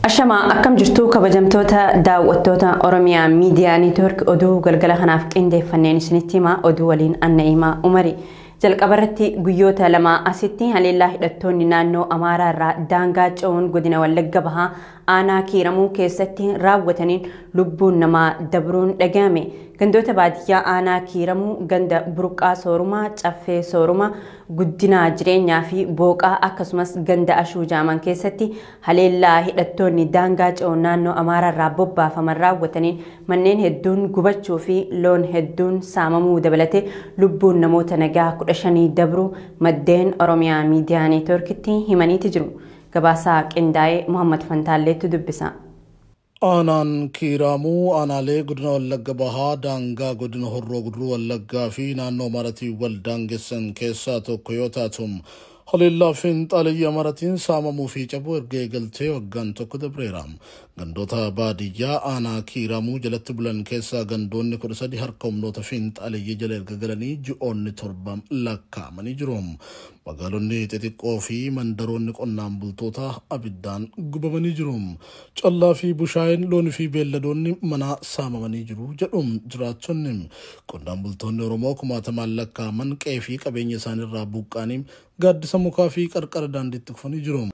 Ashama akkam jirtu kabajamtoota daawwattoota Oromiyaa Miidiyaa Neetwork oduu galgala kanaaf qindeeffanneen isinitti hima oduu waliin Anna'imaa Umari. Jalqabarratti guyyoota lama asitti haleellaa hidhattoonni naannoo Amaaraa irraa daangaa ce'uun godina Wallagga Bahaa aanaa Kiiramuu keessatti raawwataniin lubbuun namaa dabruun dhagahame. Gandoota baadiyyaa aanaa Kiiramuu ganda Burqaa Soorumaa, Caffee Soorumaa, guddina jireenyaa fi booqaa akkasumas ganda Ashuu Jaaman keessatti haleellaa hidhattoonni daangaa ce'uun naannoo Amaaraa irraa bobbaafaman raawwataniin manneen hedduun gubachuu fi loon hedduun saamamuu dabalatee lubbuun namoota nagaa 15 dabruu maddeen Oromiyaa Miidiyaa Neetworkitti himaniiti jiru. Gabaasaa qindaa'ee Muhammad Fantaalleetu dubbisa. aanaan Kiiramuu aanaalee godina Wallagga Bahaa daangaa godina Horroo Guduruu Wallaggaa fi naannoo Maratii wal daangessan keessaa tokko yoo taatu haleellaa fiinxaaliyyaa Maratiin saamamuu fi cabuu erga eegaltee waggaan tokko dabreera. Gandoota baadiyyaa aanaa Kiiramuu jalatti bulan keessaa gandoonni 13 harka humnoota fiinxaaliyyaa jala erga galanii ji'oonni 7 lakkaa'amanii jiru. Magaalonni xixiqqoo fi mandaroonni qonnaan bultoota abiddaan gubamanii jiru. Callaa fi bushaayeen loon fi beelladoonni mana saamamanii jiru jedhu jiraattonni. Qonnaan bultoonni Oromoo kumaatamaan lakkaa'aman qe'ee fi qabeenya isaaniirraa buqqaanii gaaddisa mukaa fi qarqara daandiitti kufanii jiru.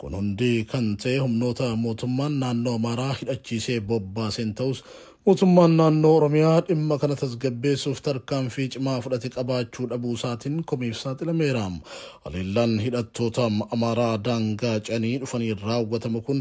Kun hundi kan ta'e humnoota mootummaan naannoo Amaaraa hidhachiisee bobbaaseen ta'us mootummaan naannoo Oromiyaa dhimma kana tasgabbeessuuf tarkaanfii cimaa fudhate qabaachuu dhabuu isaatiin komiif saaxilameera. Haleellaan hidhattoota Amaaraa daangaa ce'anii dhufanii raawwatamu kun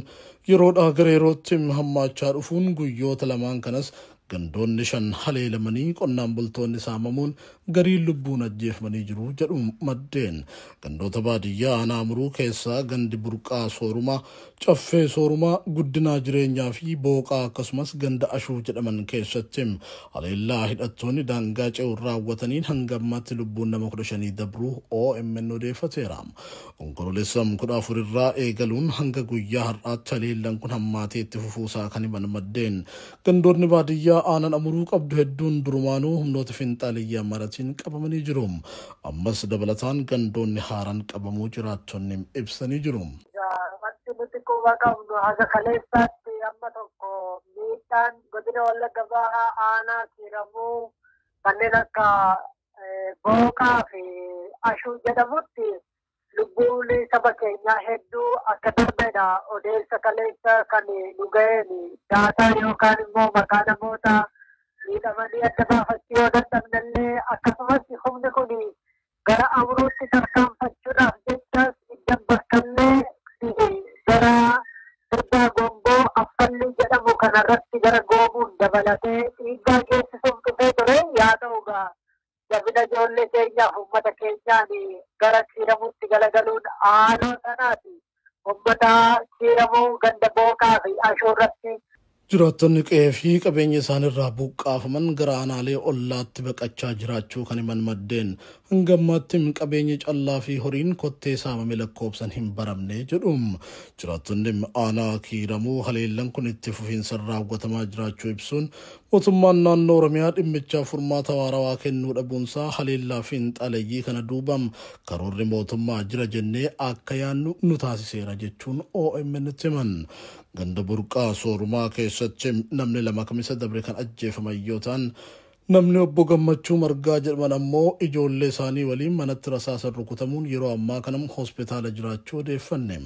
yeroodhaa gara yerootti hammaachaa dhufuun guyyoota lamaan kanas gandoonni 5 haleelamanii qonnaan bultoonni saamamuun garii lubbuun ajjeefamanii jiru jedhu maddeen. Gandoota baadiyyaa aanaa Amuruu keessaa gandi Burqaa Soorumaa, Caffee Soorumaa, guddina jireenyaa fi booqaa akkasumas ganda Ashuu jedhaman keessatti haleellaa hidhattoonni daangaa ce'uun raawwataniin hanga ammaatti lubbuun nama 15 dabruu OMN odeeffateera. Onkololeessa 14 irraa eegaluun hanga guyyaa har'aatti haleellaan kun hammaatee itti fufuusaa kan himan maddeen. Gandoonni baadiyyaa aanaan Amuruu qabdu hedduun durumaanuu humnoota fiinxaaliyyaa Maratiin qabamanii jiru. Ammas dabalataan gandoonni haaraan qabamuu jiraattonni ibsanii jiru. Wanti nuti quba qabnu haga kaleessaatti amma tokko miidhaan godina Wallagga Bahaa aanaa Kiiramuu kanneen akka booqaa fi ashuu jedhamutti lubbuun saba keenyaa hedduu akka darbedha. Odeessa kaleessa kan nu ga'een daataa yookaan immoo maqaa namoota miidhamanii adda baafachuu yoo dadhabnellee akkasumas humni kun gara Amuruutti tarkaanfachuudhaaf jechas iddan bakkallee gara Sirdaa Gomboo Affallii jedhamu kanarratti gara goomuun dabalatee dhiibbaa geessisuuf dhufee ture. Yaa ta'ugaa jabina ijoollee keenyaaf uummata keenyaan gara Kiiramuutti galagaluun aanaa sanaati. Uummata Kiiramuu ganda booqaa fi ashuu irratti jiraattonni qe'ee fi qabeenya isaaniirraa buqqaafaman gara aanaalee ollaatti baqachaa jiraachuu kan himan maddeen hanga ammaatti qabeenya callaa fi horiin kottee saamame lakkoobsan hin baramne jedhu. Jiraattonni aanaa Kiiramuu haleellaan kun itti fufiinsaan raawwatamaa jiraachuu ibsuun mootummaan naannoo Oromiyaa dhimmicha furmaata waarawaa kennuu dhabuunsaa haleellaa fiinxaaleeyyii kana duubam karoorri mootummaa jira jennee akka yaannu nu taasiseera jechuun OMN himan. Ganda Burqaa Soorumaa keessatti namni 2 kamisa dabre kan ajjeefaman yoo ta'an namni obbo Gammachuu Margaa jedhaman ammoo ijoollee isaanii waliin manatti rasaasan rukutamuun yeroo ammaa kanam hospitaala jiraachuu odeeffanne.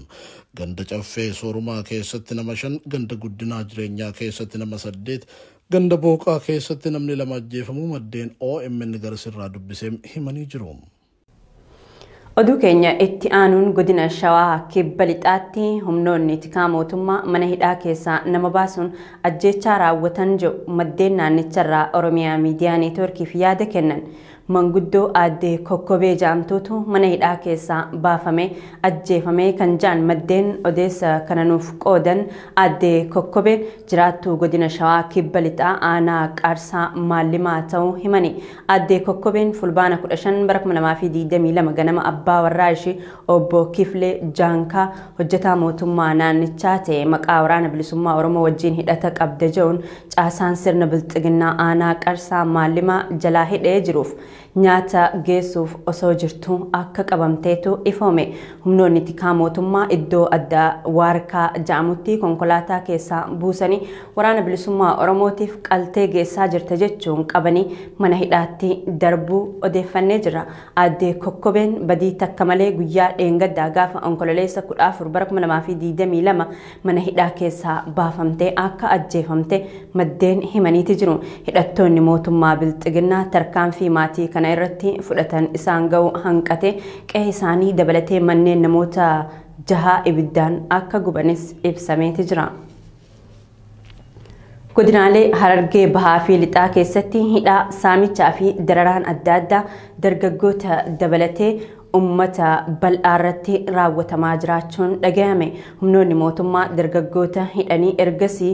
Ganda Caffee Soorumaa keessatti nama 5, ganda guddinaa jireenyaa keessatti nama 8, ganda booqaa keessatti namni 2 ajjeefamuu maddeen OMN garsirraa dubbisee himanii jiru. Oduu keenya itti aanuun godina Shawaa kibba lixaatti humnoonni tikaa mootummaa mana hidhaa keessaa nama baasuun ajjeechaa raawwatan jedhu maddeen naannicharraa Oromiyaa Miidiyaa Neetworkiif yaada kennan. Manguddoo addee Kokkobee Jaamtuutu mana hidhaa keessaa baafamee ajjeefamee kan jaan maddeen odeessa kana nuuf qoodan. Addee Kokkobee jiraattuu godina Shawaa kibba lixaa aanaa Qaarsaa Maallimaa ta'uu himani. Addee Kokkobeen fulbaana 15 bara 2022 ganama abbaa warraa ishee obbo Kiflee Jaankaa hojjetaa mootummaa naannichaa ta'e maqaa waraana bilisummaa Oromoo wajjin hidhata qabda jedhuun caasaan sirna bilxiginnaa aanaa Qaarsaa Maallimaa jalaa hidhee jiruuf nyaata geessuuf osoo jirtu akka qabamteetu ifoome. Humnoonni tikaa mootummaa iddoo addaa Waarkaa jedhamutti konkolaataa keessaa buusanii waraana bilisummaa Oromootiif qaltee geessaa jirte jechuun qabanii mana hidhaatti darbuu odeeffannee jira. Aadde Kokkobeen badii takka malee guyyaa dheengaddaa gaafa onkololeessa 14 bara 2022 mana hidhaa keessaa baafamtee akka ajjeefamte maddeen himaniiti jiru. Hidhattoonni mootummaa Bilxiginnaa tarkaanfii maatii kana irratti fudhatan isaan ga'u hanqate qe'ee isaanii dabalatee manneen namoota 6 ibiddaan akka gubanis ibsameeti jira. Godinaalee Harargee Bahaa fi Lixaa keessatti hidhaa saamichaa fi dararaan adda addaa dargaggoota dabalatee ummata bal'aa irratti raawwatamaa jiraachuun dhagahame. Humnoonni mootummaa dargaggoota hidhanii ergasii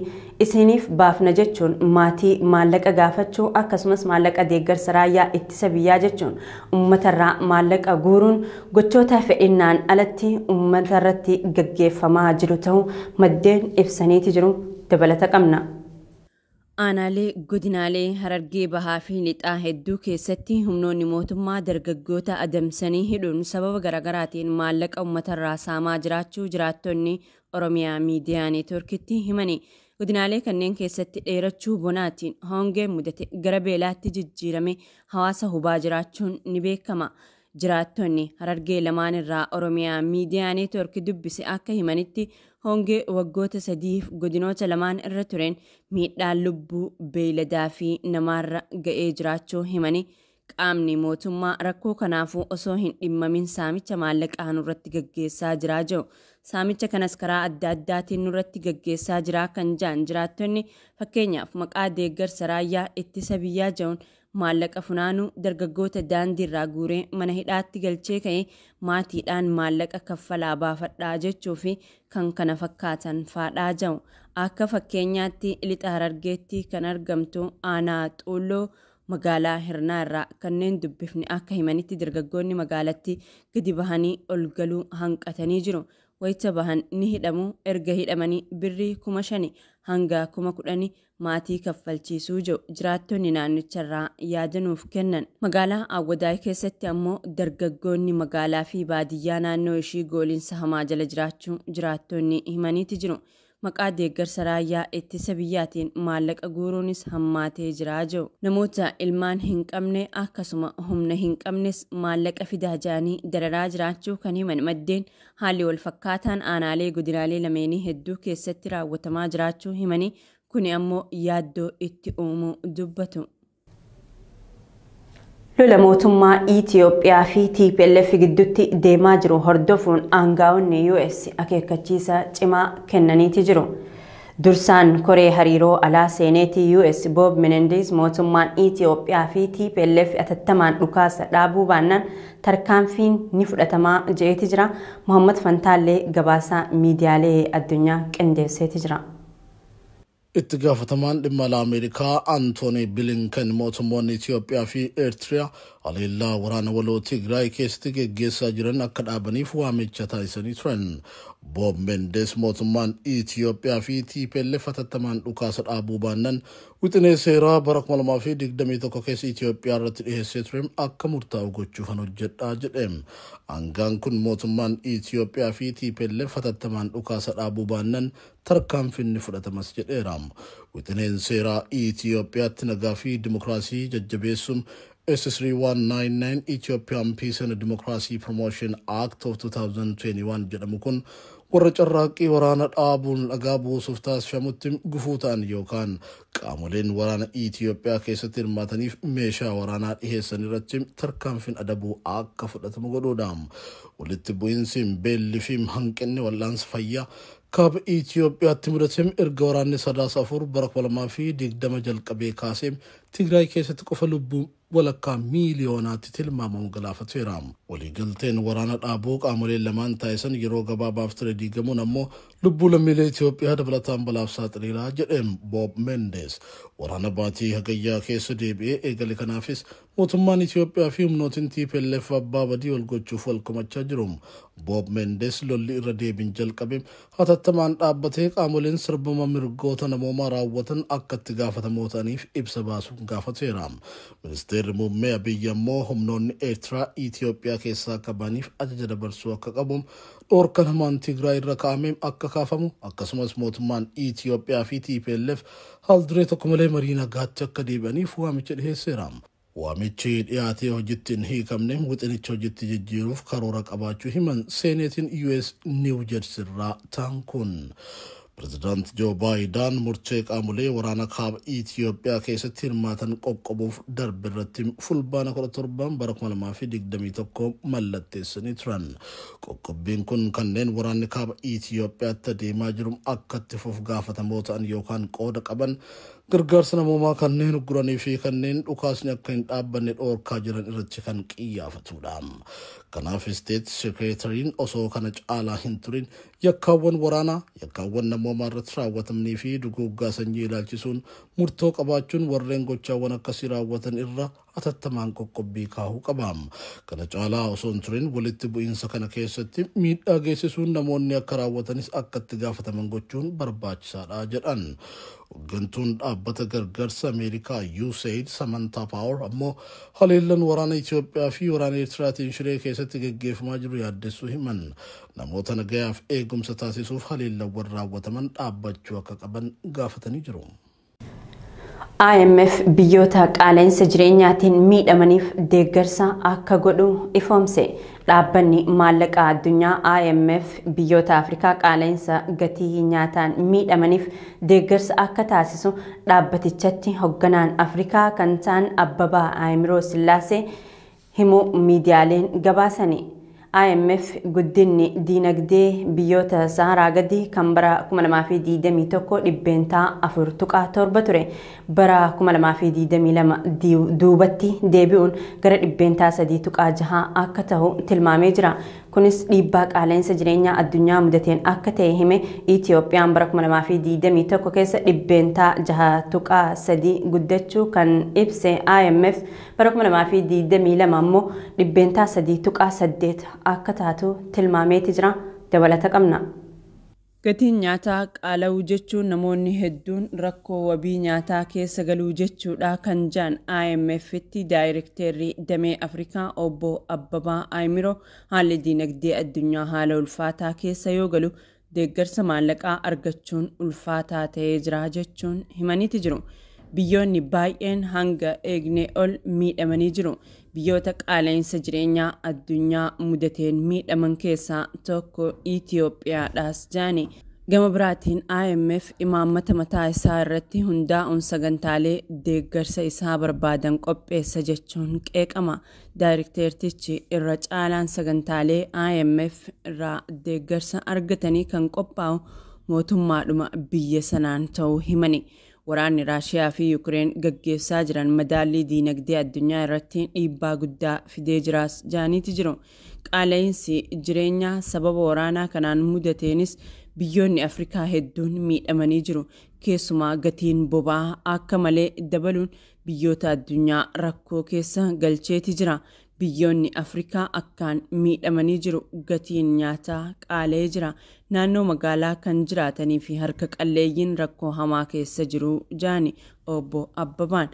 isiniif baafna jechuun maatii maallaqa gaafachuu akkasumas maallaqa deeggarsa raayyaa ittisa biyyaa jechuun uummatarraa maallaqa guuruun gochoota fedhinnaan alatti uummatarratti gaggeeffamaa jiru ta'uu maddeen ibsaniiti jiru. Dabalata qabna. Aanaalee godinaalee Harargee Bahaa fi Lixaa hedduu keessatti humnoonni mootummaa dargaggoota adamsanii hidhuun sababa garaagaraatiin maallaqa uummatarraa saamaa jiraachuu jiraattonni Oromiyaa Miidiyaa Neetwoorkitti himani. Godinaalee kanneen keessatti dheerachuu bonaatiin hongeen mudate gara beelaatti jijjiirame hawaasa hubaa jiraachuun ni beekama. Jiraattonni Harargee lamaan irraa Oromiyaa Miidiyaa Neetwoork dubbise akka himanitti hongee waggoota 3 godinoota lamaan irra tureen miidhaan lubbuu beeyladaa fi namaarra ga'ee jiraachuu himani. Qaamni mootummaa rakkoo kanaafuu osoo hin dhimmamin saamicha maallaqaa nurratti gaggeessaa jiraa jiru. Saamicha kanas karaa adda addaatiin nurratti gaggeessaa jiraa kan jedhan jiraattonni fakkeenyaaf maqaa deeggarsa raayyaa ittisa biyyaa jedhuun maallaqa funaanuu dargaggoota daandiirraa guuree mana hidhaatti galchee ka'ee maatiidhaan maallaqa kaffalaa baafadhaa jechuu fi kan kana fakkaatan faadhaa jiru. Akka fakkeenyaatti lixa Harargeetti kan argamtu aanaa Xuulloo magaalaa Hirnaa irraa kanneen dubbifni akka himanitti dargaggoonni magaalatti gadi bahanii ol galuu hanqatanii jiru. Wayita bahan ni hidhamu erga hidhamanii birrii 5,000 hanga 10,000 maatii kaffalchiisuu jiru jiraattonni naannicharraa yaadanuuf kennan. Magaalaa Awwadaay keessatti ammoo dargaggoonni magaalaa fi baadiyyaa naannoo ishii gooliinsa hamaa jala jiraachuu jiraattonni himaniiti jiru. Maqaa deeggarsa raayyaa ittisa biyyaatiin maallaqa guuruunis hammaatee jiraa jiru. Namoota ilmaan hin qabne akkasuma humna hin qabnes maallaqa fidaa jedhanii dararaa jiraachuu kan himan maddeen haalli wal fakkaataan aanaalee godinaalee lameenii hedduu keessatti raawwatamaa jiraachuu himanii kuni ammoo yaaddoo itti uumuu dubbatu. Lola mootummaa Itoophiyaa fi TPLF gidduutti deemaa jiru hordofuun aangaa'onni US akeekkachiisa cimaa kennaniiti jiru. Dursaan Koree hariiroo alaa seeneetii US Bob Menendez mootummaan Itoophiyaa fi TPLF atattamaan dhukaasa dhaabuu baannaan tarkaanfiin ni fudhatamaa je'eeti jira. Muhammad Fantaallee gabaasaa miidiyaalee addunyaa qindeesseeti jira. itti gaafatamaan dhimma alaa Ameerikaa Anthony Blinken mootummoonni Itoophiyaa fi Eertiriyaa haleellaa waraana waloo Tigraay keessatti geggeessaa jiran akka dhaabaniif waamicha taasisanii turan. Bob Mendes mootummaan Itoophiyaa fi TPLF atattamaan dhukaasa dhaabuu baannaan wixinee seeraa bara 2021 keessa Itoophiyaa irratti dhiheessee ture akka murtaa'u gochuuf hojjedhaa jedhe. Aangaan kun mootummaan Itoophiyaa fi TPLF atattamaan dhukaasa dhaabuu baannaan tarkaanfiin fudhatamas jedheera. Wixineen seeraa Itoophiyaatti nagaa fi dimokiraasii jajjabeessuun S3199 Ethiopian Peace and Democracy Promotion Act of 2021 jedhamu kun warra carraaqqii waraana dhaabuun dhagaa buusuuf taasifamutti gufuu ta'an yookaan qaamoleen waraana Itoophiyaa keessatti hirmaataniif meeshaa waraanaa dhiheessan irratti tarkaanfiin adabuu akka fudhatamu godhuudha. Walitti bu'iinsi beelli fi hanqinni wal'aansa fayyaa kaaba Itoophiyaatti mudatame erga waraanni sadaasa 4 bara 2020 jalqabee kaasee Tigraay keessatti qofa lubbuu walakkaa miiliyoonaatti tilmaamamu galaafateera. Waliigalteen waraana dhaabuu qaamoleen lamaan taasisan yeroo gabaabaaf ture diigamuun ammoo lubbuu lammiilee Itoophiyaa dabalataan balaaf saaxileera jedhe Bob Mendes. Waraana baatii hagayyaa keessa deebi'ee eegale kanaafis mootummaan Itoophiyaa fi humnootiin TPLF abbaa badii wal gochuuf wal komachaa jiru. Bob Mendes lolli irra deebiin jalqabe hatattamaan dhaabbatee qaamoleen sarbama mirgoota namoomaa raawwatan akka itti gaafatamoo ta'aniif ibsa baasuu gaafateera. Ministeerri muummee Abiyyi ammoo humnoonni Eertiraa Itoophiyaa keessaa qabaniif ajaja dabarsuu akka qabu dhorka lamaan Tigraay irra kaa'amee akka kaafamu akkasumas mootummaan Itoophiyaa fi TPLF haalduree tokko malee marii nagaatti akka deebi'aniif waamicha dhiheesseera. Waamichi dhiyaatee hojiitti hin hiikamne wixinicha hojiitti jijjiiruuf karoora qabaachuu himan seeneetiin US New Jersey irraa ta'an kun. President Joe Biden murtee qaamolee waraana kaaba Itoophiyaa keessatti hirmaatan qoqqobuuf darbe irratti fulbaana 17 bara 2021 mallatteessanii turan. Qoqqobbiin kun kanneen waraanni kaaba Itoophiyaatti adeemaa jiru akka itti fufuuf gaafatamoo ta'an yookaan qooda qaban gargaarsa namoomaa kanneen ugguranii fi kanneen dhukaasni akka hin dhaabbanne dhoorkaa jiran irratti kan qiyyaafatudha. Kanaaf State Secretariin osoo kana caalaa hin turin yakkaawwan waraanaa, yakkaawwan namoomaa irratti raawwatamanii fi duguuggaa sanyii ilaalchisuun murtoo qabaachuun warreen gochaawwan akkasii raawwatan irra atattamaan qoqqobbii kaahuu qaba. Kana caalaa osoo hin turin walitti bu'iinsa kana keessatti miidhaa geessisuun namoonni akka raawwatanis akka itti gaafataman gochuun barbaachisaadha jedhan. Hooggantuun dhaabbata gargaarsa Ameerikaa USAID Samantha Power ammoo haleellaan waraana Itoophiyaa fi waraana Eertiraatiin Shiree keessatti gaggeeffamaa jiru yaaddessuu himan. Namoota nagayaaf eegumsa taasisuuf haleellaawwan raawwataman dhaabbachuu akka qaban gaafatanii jiru. IMF biyyoota qaala'insa jireenyaatiin miidhamaniif deeggarsa akka godhu ifoomse. Dhaabbanni maallaqaa addunyaa IMF biyyoota Afrikaa qaala'insa gatii nyaataan miidhamaniif deeggarsa akka taasisu dhaabbatichatti hoogganaan Afrikaa kan ta'an Abbabaa Ayimiroo Sillaasee himuu miidiyaaleen gabaasani. IMF guddinni diinagdee biyyoota Saharaa gadii kan bara 2021 dhibbeentaa 4.7 ture. Bara 2022 duubatti deebi'uun gara dhibbeentaa 3.6 akka ta'u tilmaamee jira. Kunis dhiibbaa qaala'insa jireenyaa addunyaa mudateen akka ta'e hime. Itiyoophiyaan bara 2021 keessa dhibbeentaa 6.3 guddachuu kan ibse IMF bara 2022 ammoo dhibbeentaa 3.8 akka taatu tilmaameeti jira. Dabalata qabna. Gatiin nyaataa qaala'uu jechuun namoonni hedduun rakkoo wabii nyaataa keessa galuu jechuudha kan jedhan IMF'tti daayirekteerri damee Afrikaa obbo Abbabaa Ayimiroo haalli diinagdee addunyaa haala ulfaataa keessa yoo galu deeggarsa maallaqaa argachuun ulfaataa ta'ee jira jechuun himaniiti jiru. Biyyoonni baay'een hanga eegne ol miidhamanii jiru. Biyyoota qaala'insa jireenyaa addunyaa mudateen miidhaman keessaa tokko Itoophiyaadhaas jaani. Gama biraatiin IMF imaammata mataa isaa irratti hundaa'uun sagantaalee deeggarsa isaa barbaadan qopheessa jechuun qeeqama. Daayirekteertichi irra caalaan sagantaalee IMF irraa deeggarsa argatanii kan qophaa'u mootummaadhuma biyya sanaan ta'uu himani. Waraanni Raashiyaa fi Yuukireen gaggeessaa jiran madaallii diinagdee addunyaa irratti dhiibbaa guddaa fidee jiraas jaaniiti jiru. Qaala'insi jireenyaa sababa waraanaa kanaan mudateenis biyyoonni Afrikaa hedduun miidhamanii jiru. Keessumaa gatiin boba'aa akka malee dabaluun biyyoota addunyaa rakkoo keessa galcheeti jira. Biyyoonni Afrikaa akkaan miidhamanii jiru. Gatiin nyaataa qaala'ee jira. Naannoo magaalaa kan jiraatanii fi harka qalleeyyiin rakkoo hamaa keessa jiru jaani obbo Abbabaan.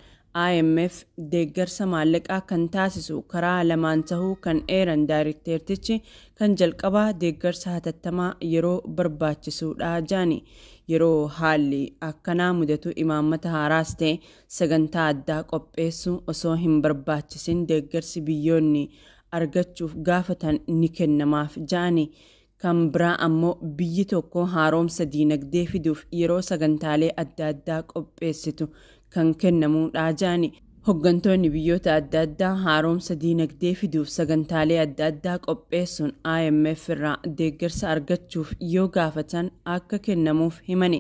IMF deeggarsa maallaqaa kan taasisu karaa lamaan tahuu kan eeran daayirekteertichi kan jalqabaa deeggarsa hatattamaa yeroo barbaachisuudha jaani. Yeroo haalli akkanaa mudatu imaammata haaraas ta'e sagantaa addaa qopheessuu osoo hin barbaachisin deeggarsi biyyoonni argachuuf gaafatan ni kennamaaf jaani. Kan biraa ammoo biyyi tokko haaromsa diinagdee fiduuf yeroo sagantaalee adda addaa qopheessitu kan kennamuudha jaani. Hooggantoonni biyyoota adda addaa haaromsa diinagdee fiduuf sagantaalee adda addaa qopheessuun IMF irraa deeggarsa argachuuf yoo gaafatan akka kennamuuf himani.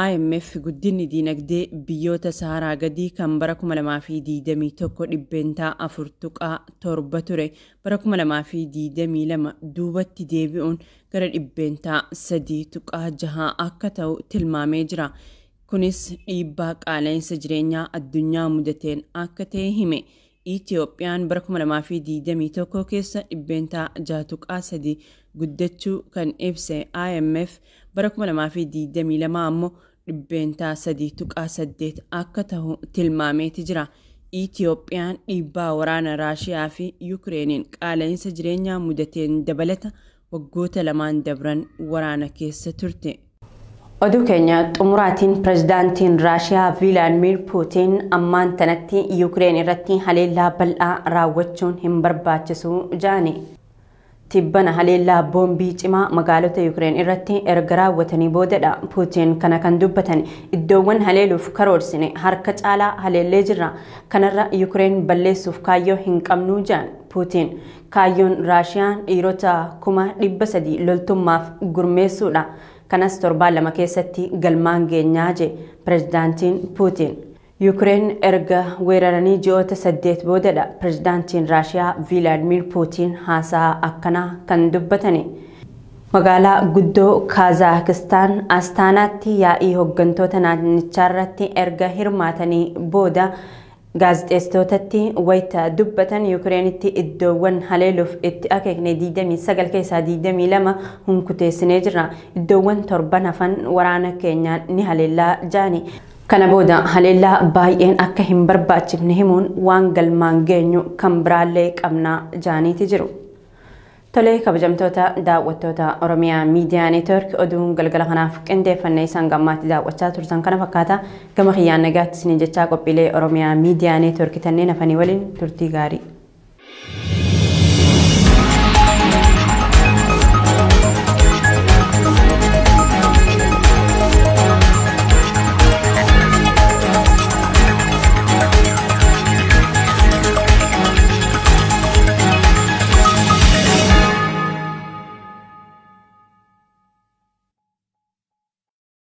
IMF guddinni diinagdee biyyoota Saharaa gadii kan bara 2021 dhibbeentaa 4.7 ture. Bara 2022 duubatti deebi'uun gara dhibbeentaa 3.6 akka ta'u tilmaamee jira. Kunis dhiibbaa qaala'insa jireenyaa addunyaa mudateen akka ta'e hime. Itiyoophiyaan bara 2021 keessa dhibbeentaa 6.3 guddachuu kan ibse IMF bara 2022 ammoo dhibbeentaa 3.8 akka ta'u tilmaameeti jira. Itiyoophiyaan dhiibbaa waraana Raashiyaa fi Yukireeniin qaala'insa jireenyaa mudateen dabalata waggoota lamaan dabran waraana keessa turte. Oduu keenya xumuraatiin pirezidaantiin Raashiyaa Vilaadimiir Puutiin ammaan tanatti Yukireen irratti haleellaa bal'aa raawwachuun hin barbaachisu jedhani. Tibbana haleellaa boombii cimaa magaalota Yukireen irratti erga raawwatanii boodadha. Puutiin kana kan dubbatan iddoowwan haleeluuf karoorsine harka caalaa haleellee jirra. Kanarra Yukireen balleessuuf kaayyoo hin qabnu jedhan Puutiin. Kaayyoon Raashiyaan dhiirota 300,000 loltummaaf gurmeessuudha. Kanas torbaan lama keessatti galmaan geenyaa jedhe pirezidaantiin Puutiin. Yukireen erga weeraranii ji'oota 8 boodadha. Pirezidaantiin Raashiyaa Vilaadimiir Puutiin haasaa akkanaa kan dubbatani. Magaalaa guddoo Kaazaakstaan Astaanaatti yaa'ii hooggantoota naannichaa irratti erga hirmaatanii booda gaazexeessitootatti wayita dubbatan Yukireenitti iddoowwan haleeluuf itti akeekne 29 keessaa 22 hunkuteessinee jirra. Iddoowwan 7 hafan waraana keenyaan ni haleellaa jedhani. Kana booda haleellaa baay'een akka hin barbaachifne himuun waan galmaan geenyu kan biraallee qabnaa jedhaniiti jiru. Tolee kabajamtoota daawwattoota Oromiyaa Miidiyaa Neetwork oduun galgala kanaaf qindeeffannee isaan gammaatti daawwachaa turtan kana fakkaata. Gama kiyyaan nagaatti isin jechaa qophiilee Oromiyaa Miidiyaa Neetwork tanneen hafanii waliin turtii gaarii.